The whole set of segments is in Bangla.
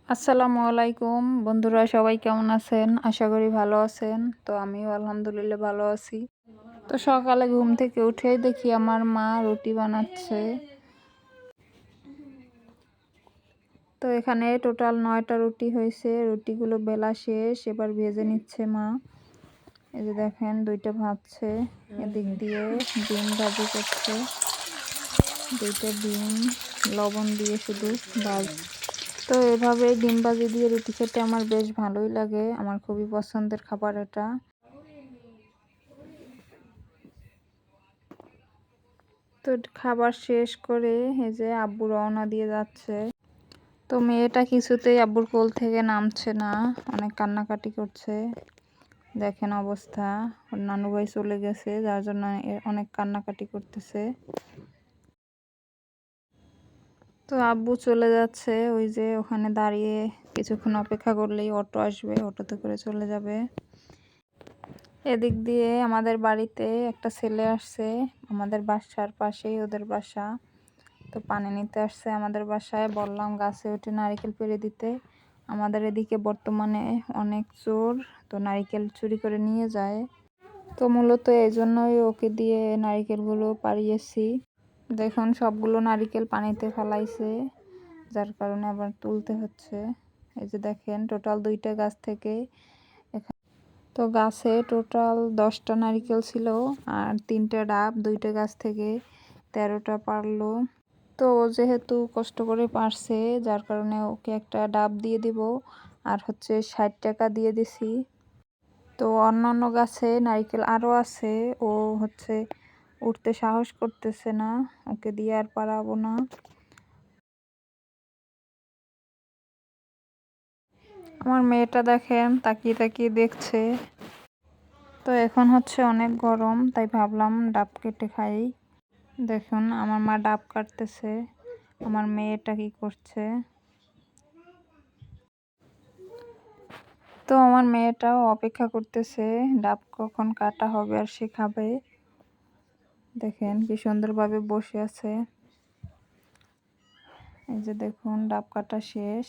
আসসালামু আলাইকুম বন্ধুরা, সবাই কেমন আছেন? আশা করি ভালো আছেন। তো আমিও আলহামদুলিল্লাহ ভালো আছি। তো সকালে ঘুম থেকে উঠেই দেখি আমার মা রুটি বানাচ্ছে। তো এখানে টোটাল 9টা রুটি হয়েছে। রুটিগুলো বেলা শেষ, এবার ভেজে নিচ্ছে মা। এই যে দেখেন 2টা ভাজছে, এদিক দিয়ে ডিম ভাজি করছে। 2টা ডিম লবণ দিয়ে শুধু ভাজ। তো এভাবে ডিম ভাজি দিয়ে রুটি খেতে আমার বেশ ভালোই লাগে, আমার খুবই পছন্দের খাবার এটা। তো খাবার শেষ করে এই যে আব্বু রওনা দিয়ে যাচ্ছে। তো মেয়েটা কিছুতেই আব্বুর কোল থেকে নামছে না, অনেক কান্নাকাটি করছে। দেখেন অবস্থা, ওর নানু ভাই চলে গেছে, যার জন্য অনেক কান্নাকাটি করতেছে। তো আব্বু চলে যাচ্ছে, ওই যে ওখানে দাঁড়িয়ে কিছুক্ষণ অপেক্ষা করলেই অটো আসবে, অটোতে করে চলে যাবে। এদিক দিয়ে আমাদের বাড়িতে একটা ছেলে আসছে, আমাদের বাসার পাশেই ওদের বাসা। তো পানি নিতে আসছে আমাদের বাসায়, বললাম গাছে উঠে নারকেল পেড়ে দিতে। আমাদের এদিকে বর্তমানে অনেক চোর, তো নারকেল চুরি করে নিয়ে যায়। তো মূলত এই জন্যই ওকে দিয়ে নারকেলগুলো পাড়িয়েছি। দেখুন সবগুলো নারকেল পানিতে ফেলাইছে, যার কারণে আবার তুলতে হচ্ছে। এই যে দেখেন টোটাল 2টা গাছ থেকে। তো গাছে টোটাল 10টা নারকেল ছিল, আর 3টে ডাব, 2টা গাছ থেকে 13টা পারলো। তো ও যেহেতু কষ্ট করে পারছে, যার কারণে ওকে একটা ডাব দিয়ে দিব, আর হচ্ছে 60 টাকা দিয়ে দিছি। তো অন্যান্য গাছে নারকেল আরও আছে, ও হচ্ছে উঠতে সাহস করতেছে না, ওকে দিয়ে আর পারাবো না। আমার মেয়েটা দেখেন তাকিয়ে তাকিয়ে দেখছে। তো এখন হচ্ছে অনেক গরম, তাই ভাবলাম ডাব কেটে খাই। দেখুন আমার মা ডাব কাটতেছে, আমার মেয়েটা কি করছে। তো আমার মেয়েটাও অপেক্ষা করতেছে ডাব কখন কাটা হবে আর সে খাবে। দেখেন কি সুন্দরভাবে বসে আছে। এই যে দেখুন ডাব কাটা শেষ।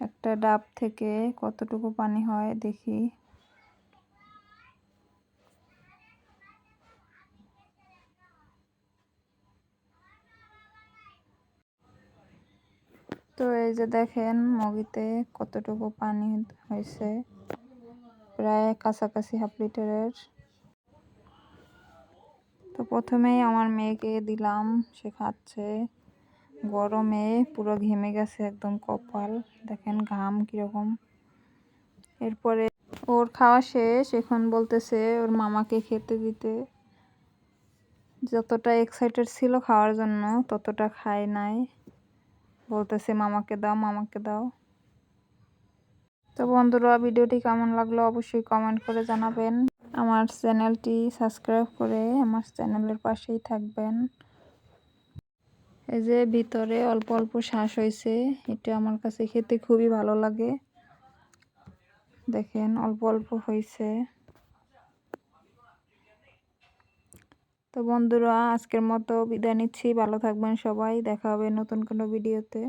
একটা ডাব থেকে কতটুকু পানি হয় দেখি। তো এই যে দেখেন মগিতে কতটুকু পানি হয়েছে, প্রায় কাছাকাছি হাফ লিটারের। তো প্রথমেই আমার মেয়েকে দিলাম, সে খাচ্ছে। গরমে পুরো ঘেমে গেছে একদম কপাল, দেখেন ঘাম কিরকম। এরপরে ওর খাওয়া শেষ, এখন বলতেছে ওর মামাকে খেতে দিতে। যতটা এক্সাইটেড ছিল খাওয়ার জন্য ততটা খায় নাই, বলতেছে মামাকে দাও, মামাকে দাও। তো বন্ধুরা, ভিডিওটি কেমন লাগলো অবশ্যই কমেন্ট করে জানাবেন। আমার চ্যানেলটি সাবস্ক্রাইব করে আমার চ্যানেলের পাশেই থাকবেন। এই যে ভিতরে অল্প অল্প শ্বাস হয়েছে, এটা আমার কাছে খেতে খুবই ভালো লাগে। দেখেন অল্প অল্প হয়েছে। তো বন্ধুরা, আজকের মতো বিদায় নিচ্ছি, ভালো থাকবেন সবাই, দেখা হবে নতুন কোনো ভিডিওতে।